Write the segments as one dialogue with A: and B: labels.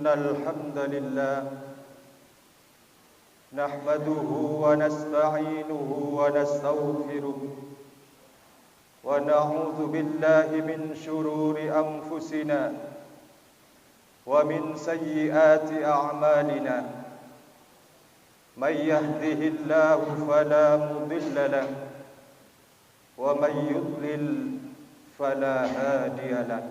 A: إن الحمد لله نحمده ونستعينه ونستغفره ونعوذ بالله من شرور أنفسنا ومن سيئات أعمالنا من يهده الله فلا مضل له ومن يضلل فلا هادي له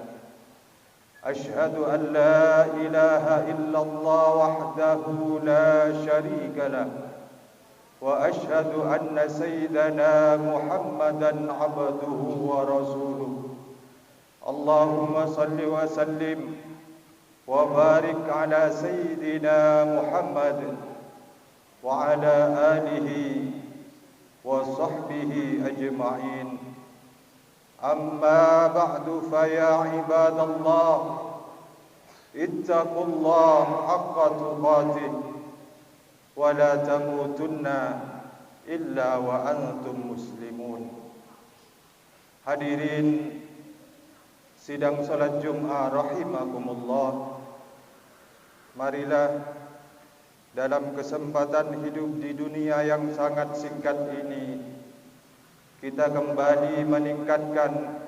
A: أشهد أن لا إله إلا الله وحده لا شريك له وأشهد أن سيدنا محمدا عبده ورسوله اللهم صل وسلم وبارك على سيدنا محمد وعلى آله وصحبه أجمعين أما بعد فيا عباد الله اتقوا الله حق تقاته ولا تموتن إلا وأنتم مسلمون. Hadirin sidang salat Jumat rahimakumullah, marilah dalam kesempatan hidup di dunia yang sangat singkat ini kita kembali meningkatkan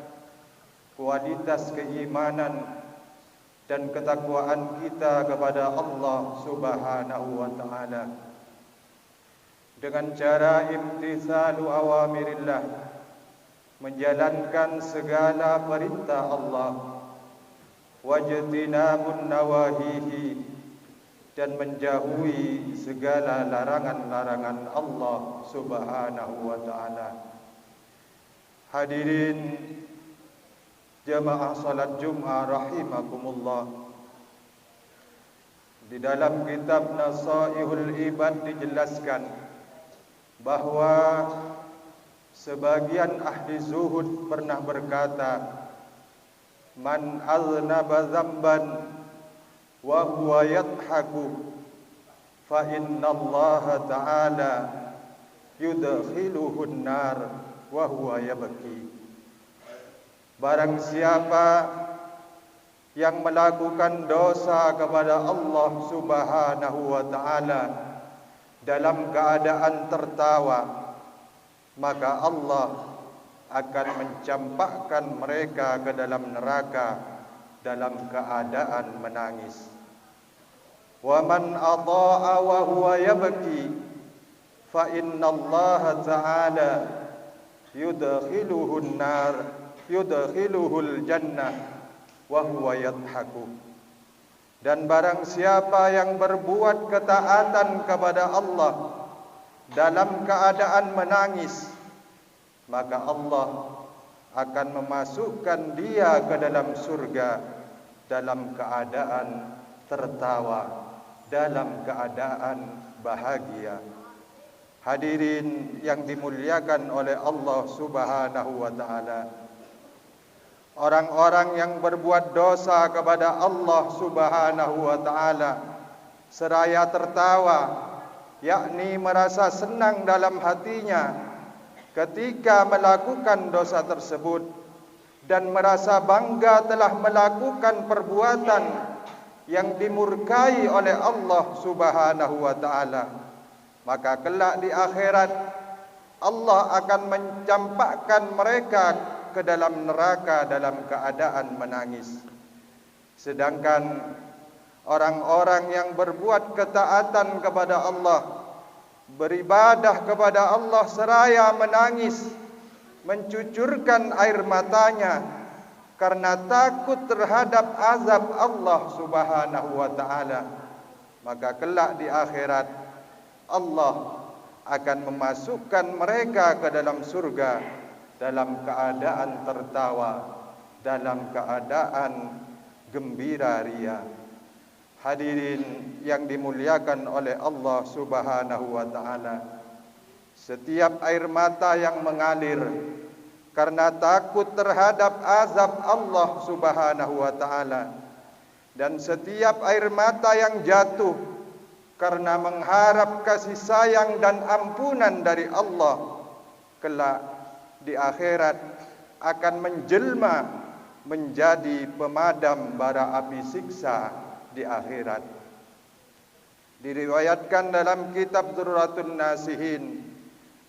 A: kualitas keimanan dan ketakwaan kita kepada Allah Subhanahu wa taala dengan cara imtithalu awamirillah, menjalankan segala perintah Allah, wajtinabun nawahihi, dan menjauhi segala larangan-larangan Allah Subhanahu wa taala. Hadirin jemaah salat Jumat rahimakumullah, di dalam kitab Nasaihul Ibad dijelaskan bahwa sebagian ahli zuhud pernah berkata, man aznaba dzamban wa huwa yadhaku fa innallaha ta'ala yudkhiluhu an-nar wa huwa yabki. Barang siapa yang melakukan dosa kepada Allah Subhanahu wa taala dalam keadaan tertawa, maka Allah akan mencampakkan mereka ke dalam neraka dalam keadaan menangis. Wa man ata'a wa huwa yabki fa innallaha ta'ala yudkhiluhu an-nar yudkhiluhul jannah wa huwa yadhaku. Dan barang siapa yang berbuat ketaatan kepada Allah dalam keadaan menangis, maka Allah akan memasukkan dia ke dalam surga dalam keadaan tertawa, dalam keadaan bahagia. Hadirin yang dimuliakan oleh Allah Subhanahu wa taala, orang-orang yang berbuat dosa kepada Allah Subhanahu wa taala seraya tertawa, yakni merasa senang dalam hatinya ketika melakukan dosa tersebut dan merasa bangga telah melakukan perbuatan yang dimurkai oleh Allah Subhanahu wa taala, maka kelak di akhirat Allah akan mencampakkan mereka ke dalam neraka dalam keadaan menangis. Sedangkan orang-orang yang berbuat ketaatan kepada Allah, beribadah kepada Allah seraya menangis, mencucurkan air matanya karena takut terhadap azab Allah Subhanahu wa taala, maka kelak di akhirat Allah akan memasukkan mereka ke dalam surga dalam keadaan tertawa, dalam keadaan gembira ria. Hadirin yang dimuliakan oleh Allah Subhanahu wa taala, setiap air mata yang mengalir karena takut terhadap azab Allah Subhanahu wa taala, dan setiap air mata yang jatuh karena mengharap kasih sayang dan ampunan dari Allah, kelak di akhirat akan menjelma menjadi pemadam bara api siksa di akhirat. Diriwayatkan dalam kitab Dzurratun Nasihin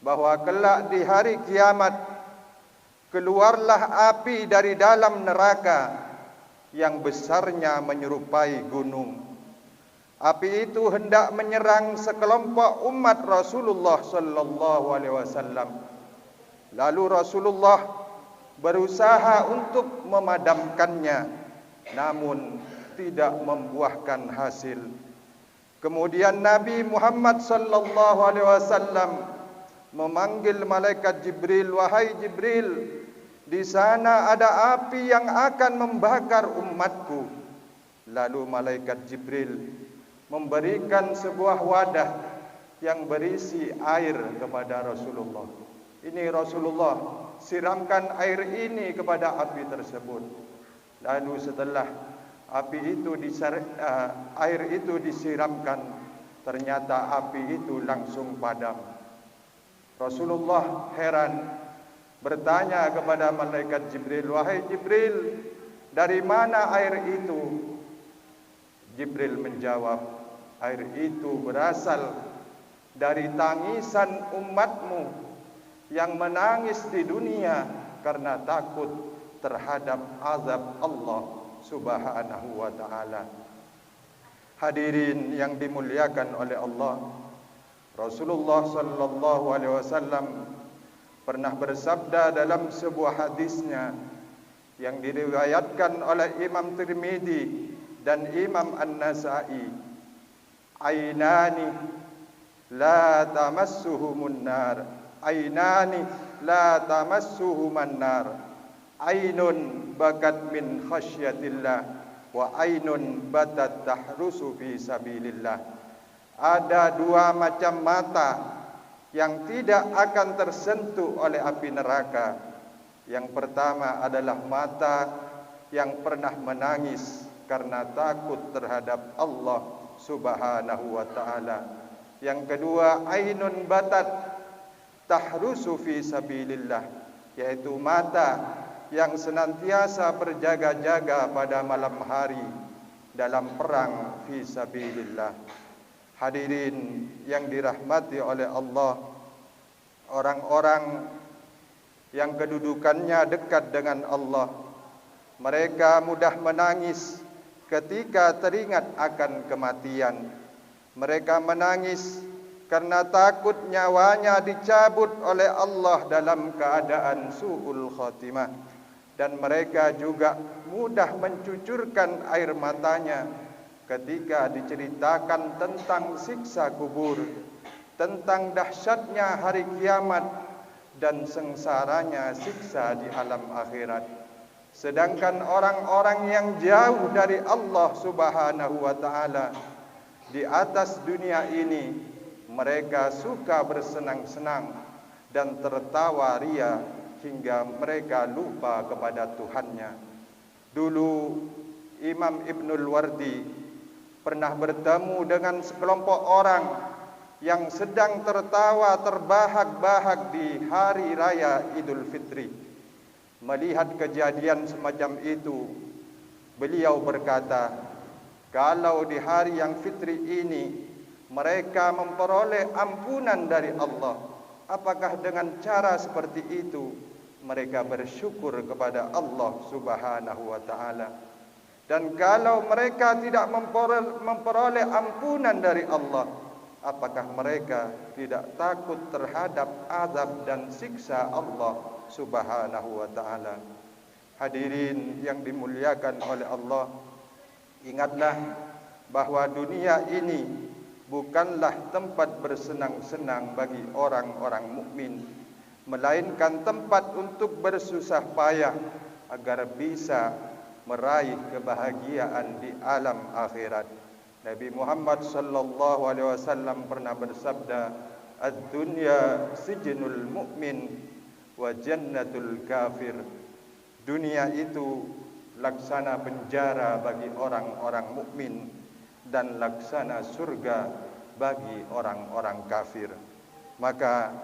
A: bahwa kelak di hari kiamat keluarlah api dari dalam neraka yang besarnya menyerupai gunung. Api itu hendak menyerang sekelompok umat Rasulullah sallallahu alaihi wasallam. Lalu Rasulullah berusaha untuk memadamkannya, namun tidak membuahkan hasil. Kemudian Nabi Muhammad sallallahu alaihi wasallam memanggil malaikat Jibril, "Wahai Jibril, di sana ada api yang akan membakar umatku." Lalu malaikat Jibril memberikan sebuah wadah yang berisi air kepada Rasulullah. Ini Rasulullah siramkan air ini kepada api tersebut. Lalu setelah air itu disiramkan, ternyata api itu langsung padam. Rasulullah heran, bertanya kepada malaikat Jibril, "Wahai Jibril, dari mana air itu?" Jibril menjawab, "Air itu berasal dari tangisan umatmu yang menangis di dunia karena takut terhadap azab Allah Subhanahu wa ta'ala." Hadirin yang dimuliakan oleh Allah, Rasulullah sallallahu alaihi wasallam pernah bersabda dalam sebuah hadisnya yang diriwayatkan oleh Imam Tirmidzi dan Imam An-Nasa'i, "Ainani la tamassuhumun nar, ainani la tamassuhuman nar, ainun bakat min khasyatillah wa ainun batat tahrusu fi sabilillah." Ada dua macam mata yang tidak akan tersentuh oleh api neraka. Yang pertama adalah mata yang pernah menangis karena takut terhadap Allah Subhanahu wa ta'ala. Yang kedua, ainun batat tahrusu fi sabilillah, yaitu mata yang senantiasa berjaga-jaga pada malam hari dalam perang fi sabilillah. Hadirin yang dirahmati oleh Allah, orang-orang yang kedudukannya dekat dengan Allah, mereka mudah menangis ketika teringat akan kematian. Mereka menangis karena takut nyawanya dicabut oleh Allah dalam keadaan su'ul khatimah. Dan mereka juga mudah mencucurkan air matanya ketika diceritakan tentang siksa kubur, tentang dahsyatnya hari kiamat dan sengsaranya siksa di alam akhirat. Sedangkan orang-orang yang jauh dari Allah Subhanahu wa ta'ala di atas dunia ini, mereka suka bersenang-senang dan tertawa ria hingga mereka lupa kepada Tuhannya. Dulu Imam Ibnul Wardi pernah bertemu dengan sekelompok orang yang sedang tertawa terbahak-bahak di hari raya Idul Fitri. Melihat kejadian semacam itu, beliau berkata, kalau di hari yang fitri ini mereka memperoleh ampunan dari Allah, apakah dengan cara seperti itu mereka bersyukur kepada Allah Subhanahu wa ta'ala? Dan kalau mereka tidak memperoleh ampunan dari Allah, apakah mereka tidak takut terhadap azab dan siksa Allah Subhanahu wa ta'ala? Hadirin yang dimuliakan oleh Allah, ingatlah bahwa dunia ini bukanlah tempat bersenang-senang bagi orang-orang mukmin, melainkan tempat untuk bersusah payah agar bisa meraih kebahagiaan di alam akhirat. Nabi Muhammad sallallahu alaihi wasallam pernah bersabda, "Ad-dunya sijnul mu'min wa jannatul kafir." Dunia itu laksana penjara bagi orang-orang mukmin dan laksana surga bagi orang-orang kafir. Maka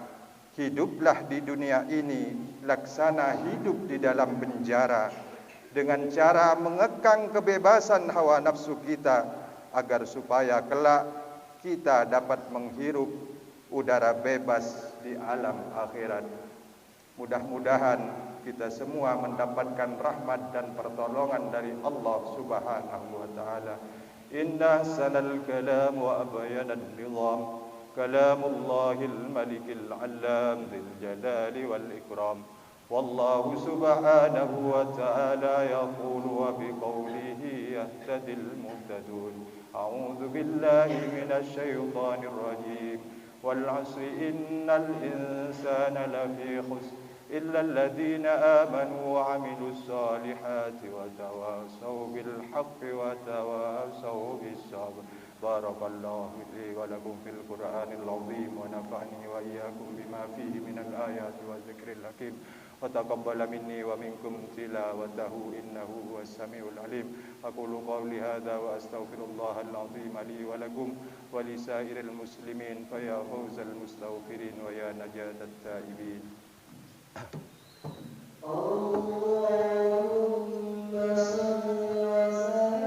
A: hiduplah di dunia ini laksana hidup di dalam penjara, dengan cara mengekang kebebasan hawa nafsu kita agar supaya kelak kita dapat menghirup udara bebas di alam akhirat. Mudah-mudahan kita semua mendapatkan rahmat dan pertolongan dari Allah Subhanahu wa taala. Inna sanal kalam wa abyana an-nizam kalamullahil malikil allam dzil jalali wal ikram. Wallahu subhanahu wa ta'ala yaqulu wa biqawlihi yahtadil muhtadun. A'udzu billahi minasy syaithanir rajim. Wal 'asri innal insana lafi khusr illa alladhina amanu wa 'amilus solihati wa tawasaw bil haqqi wa tawasaw bis sabr. Barakallahu li wa lakum fil Qur'anil 'azim wa nafa'ani wa iyyakum bima fihi minal ayati wa dzikril hakim. وتقبل مني ومنكم تلاوته إنه هو السميع العليم. أقول قولي هذا وأستغفر الله العظيم لي ولكم ولسائر المسلمين فيا فوز المستغفرين ويا نجاة التائبين. اللهم صل وسلم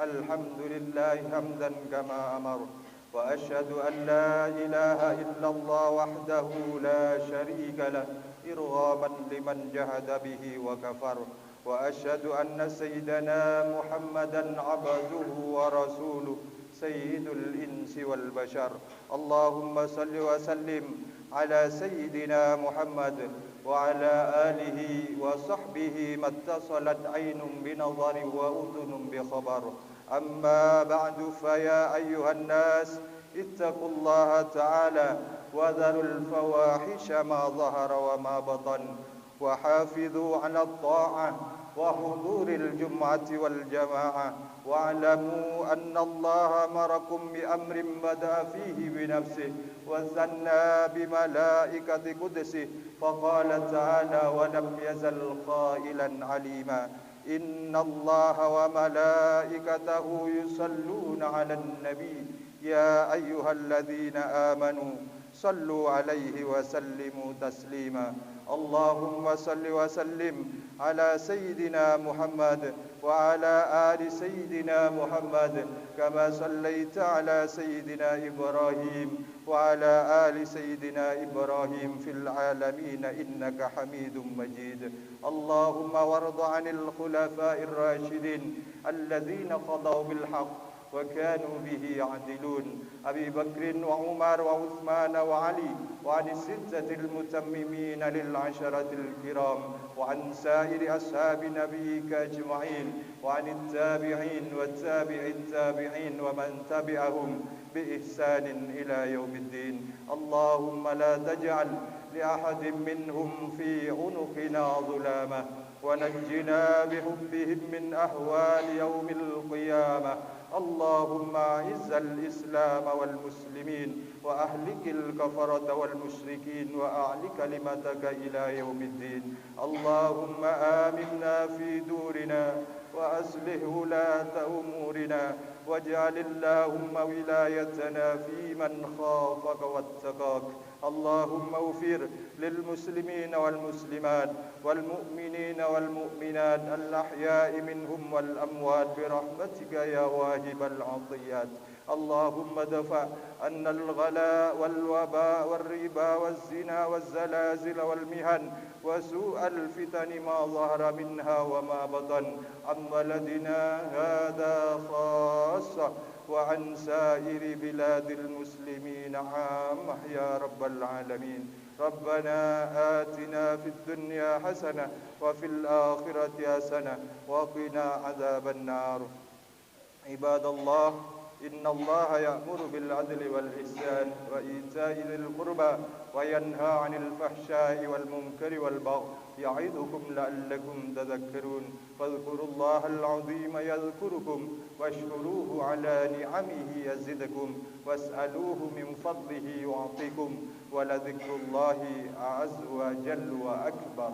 A: الحمد لله حمدا كما أمر وأشهد أن لا إله إلا الله وحده لا شريك له إرغاما لمن جهد به وكفر وأشهد أن سيدنا محمدا عبده ورسوله سيد الإنس والبشر. اللهم صل وسلم على سيدنا محمد وعلى آله وصحبه ما اتصلت عين بنظر وأذن بخبر. أما بعد فيا أيها الناس اتقوا الله تعالى وذروا الفواحش ما ظهر وما بطن وحافظوا على الطاعة وحضور الجمعة والجماعة واعلموا أن الله أمركم بأمر بدأ فيه بنفسه وثنى بملائكة قدسه فقال تعالى ولم يزل قائلا عليما إن الله وملائكته يصلون على النبي يا أيها الذين آمنوا صلوا عليه وسلموا تسليما. اللهم صل وسلم على سيدنا محمد وعلى آل سيدنا محمد كما صليت على سيدنا إبراهيم وعلى آل سيدنا إبراهيم في العالمين إنك حميد مجيد. اللهم وارض عن الخلفاء الراشدين الذين قضوا بالحق وكانوا به يعدلون أبي بكر وعمر وعثمان وعلي وعن الستة المتممين للعشرة الكرام وعن سائر أصحاب نبيك أجمعين وعن التابعين والتابع التابعين ومن تبعهم بإحسان إلى يوم الدين. اللهم لا تجعل لأحد منهم في عنقنا ظلامة ونجنا بحبهم من أهوال يوم القيامة. اللهم أعز الإسلام والمسلمين وأهلك الكفرة والمشركين وأعل كلمتك إلى يوم الدين. اللهم آمنا في دورنا وأصلح ولاة أمورنا واجعل اللهم ولايتنا في من خافك واتقاك. اللهم اغفر للمسلمين والمسلمات والمؤمنين والمؤمنات الأحياء منهم والأموات برحمتك يا واهب العطيات. اللهم دفع عنا الغلاء والوباء والربا والزنا والزلازل والمهن وسوء الفتن ما ظهر منها وما بطن عن بلدنا هذا خاصة وعن سائر بلاد المسلمين عامة يا رب العالمين. ربنا آتنا في الدنيا حسنة وفي الآخرة حسنة وقنا عذاب النار. عباد الله، إن الله يأمر بالعدل والإحسان وإيتاء ذي القربى وينهى عن الفحشاء والمنكر والبغي يعظكم لعلكم تذكرون. فاذكروا الله العظيم يذكركم واشكروه على نعمه يزدكم واسألوه من فضله يعطكم ولذكر الله أعز وجل وأكبر.